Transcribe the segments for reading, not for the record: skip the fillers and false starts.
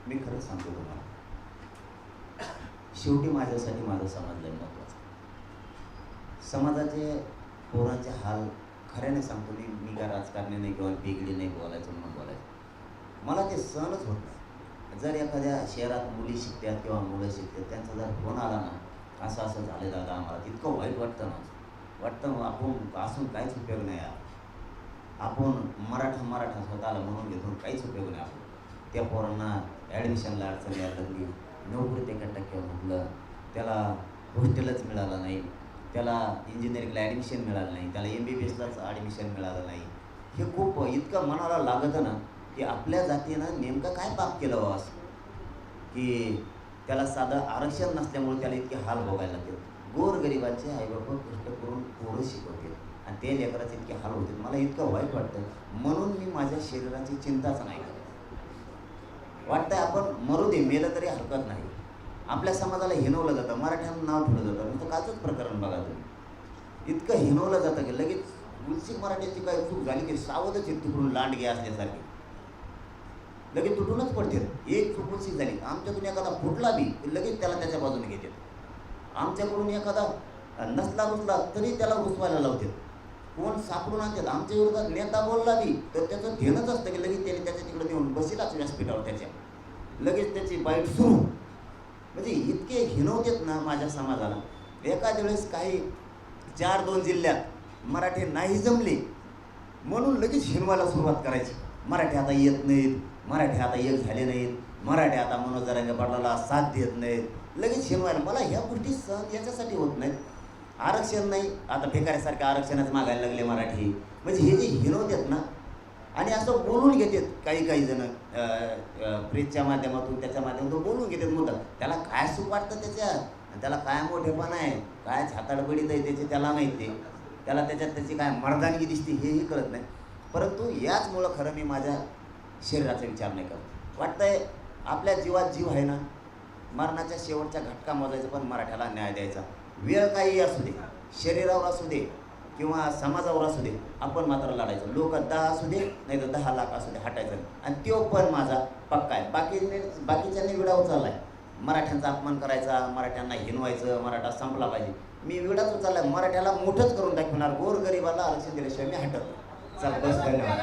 मी खरंच सांगतो तुम्हाला, शेवटी माझ्यासाठी माझा समाज लय महत्त्वाचा. समाजाचे पोरांचे हाल खऱ्याने सांगतो मी काय राजकारणी नाही किंवा बिगडी नाही बोलायचं म्हणून बोलायचं. मला ते सहनच होत नाही. जर एखाद्या शहरात मुली शिकतात किंवा मुलं शिकतात, त्यांचा जर फोन आला ना, असं असं झालं दादा आम्हाला, इतकं वाईट वाटतं ना. वाटतं आपण असून काहीच उपयोग नाही आहे. आपण मराठा स्वतःला म्हणून घेतो, काहीच उपयोग नाही. आपण त्या पोरांना ॲडमिशनला अडचण यायला लागली, नोकरी ते टक्के म्हटलं, त्याला हॉस्टेलच मिळालं नाही, त्याला इंजिनिअरिंगला ॲडमिशन मिळालं नाही, त्याला MBBSलाच ॲडमिशन मिळालं नाही. हे खूप इतकं मनाला लागतं ना, की आपल्या जातीनं नेमकं काय पाप केलं बा असं, की त्याला साधं आरक्षण नसल्यामुळे त्याला इतके हाल भोगायला लागते. गोरगरिबांचे आईबाप कष्ट करून पोरं शिकवते आणि ते लेकराचे इतके हाल होते. मला इतकं वाईट वाटतं, म्हणून मी माझ्या शरीराची चिंताच नाही करत. वाटतंय आपण मरू दे, मेलं तरी हरकत नाही. आपल्या समाजाला हिनवलं जातं, मराठ्यांना नाव ठेवलं जातं. नुसतं काचंच प्रकरण बघा तुम्ही, इतकं हिनवलं जातं की लगेच गुलसिक मराठ्याची काय चूक झाली की सावधच एक तुकडून लांडगे असल्यासारखे लगेच तुटूनच पडते. एक चूक गुलसिक झाली, आमच्यातून एखादा फुटला बी लगेच त्याला त्याच्या बाजूने घेतात. आमच्याकडून एखादा नसला तरी त्याला घुसवायला लावतात. कोण सापडून आणतात. आमच्या विरोधात नेता बोलला बी तर त्याचं ध्येयच असतं की लगेच त्याने त्याच्या तिकडे नेऊन बसीलाच व्यासपीठावर त्याच्या लगेच त्याची बाईट सुरू. म्हणजे इतके हिनवतात ना माझ्या समाजाला. एखाद्या वेळेस काही 4-2 जिल्ह्यात मराठी नाही जमले म्हणून लगेच हिनवायला सुरुवात करायची. मराठी आता येत नाहीत, मराठी आता एक झाले नाहीत, मराठी आता मनोज जरांगे पाटलाला साथ देत नाहीत, लगेच हिनवायला. मला ह्या गोष्टी सहन याच्यासाठी होत नाहीत. आरक्षण नाही, आता फेकाऱ्यासारखं आरक्षणच मागायला लागले मराठी. म्हणजे हे जे हिनवतात ना आणि असं बोलून घेतात काही जण प्रेसच्या माध्यमातून त्याच्या माध्यमातून बोलून घेतात मुद्दा. त्याला काय सुख वाटतं त्याच्यात, त्याला काय मोठेपणा आहे, काय छाताडपडीत आहे त्याचे त्याला माहिती आहे. त्याला त्याच्यात त्याची काय मर्दानगी दिसते हेही कळत नाही. परंतु याचमुळं खरं मी माझ्या शरीराचा विचार नाही करत. वाटतंय आपल्या जीवात जीव आहे ना, मरणाच्या शेवटच्या घटका मोजायचा पण मराठ्याला न्याय द्यायचा. वेळ काही असू दे, शरीरावर असू दे किंवा समाजावर असू दे, आपण मात्र लढायचं. लोक 10 असू दे नाही तर 10 लाख असू दे, हटायचं. आणि तो पण माझा पक्का आहे. बाकीच्यांनी विडा उचलला आहे, मराठ्यांचा अपमान करायचा, मराठ्यांना हिनवायचं, मराठा संपला पाहिजे. मी विडाच उचलला आहे, मराठ्याला मोठंच करून दाखवणार. गोरगरिबाला आरक्षण दिल्याशिवाय मी हटत. चल बस, धन्यवाद.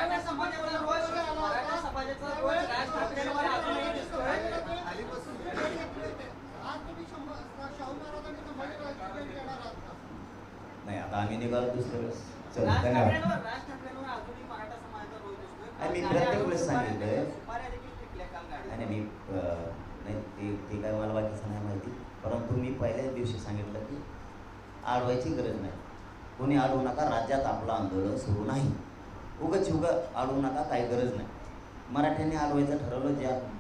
नाही आता आम्ही निघालो दुसऱ्या वेळेस. चल धन्यवाद. मी प्रत्येक वेळेस सांगितलं आणि मी नाही ते काय मला बाकीचं नाही माहिती, परंतु मी पहिल्याच दिवशी सांगितलं की अडवायची गरज नाही. कोणी अडवू नका, राज्यात आपलं आंदोलन सुरू नाही. उगाच अडवू नका, काही गरज नाही. मराठ्यांनी अडवायचं ठरवलं,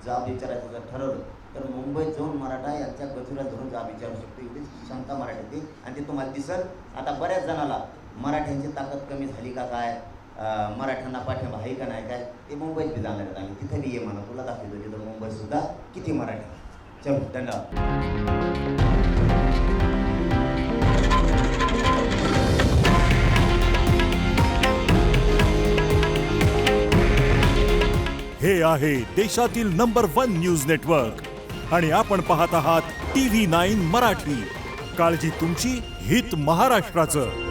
जाब विचारायचं जर ठरवलं तर मुंबईत जाऊन मराठा यांच्या गचुऱ्यात धरून जाब विचारू शकतो. एवढी क्षमता मराठ्याची आणि ते तुम्हाला दिसल. आता बऱ्याच जणाला मराठ्यांची ताकद कमी झाली का काय, मराठ्यांना पाठिंबा आहे का नाही काय, ते मुंबईत बी जाणार आहेत. आम्ही तिथं बी ये म्हणा, तुला दाखवतो तिथं मुंबईतसुद्धा किती मराठी. चल धन्यवाद. हे आहे देशातील नंबर 1 न्यूज नेटवर्क आणि आपण पाहत आहात TV9 मराठी. काळजी तुमची, हित महाराष्ट्राचं.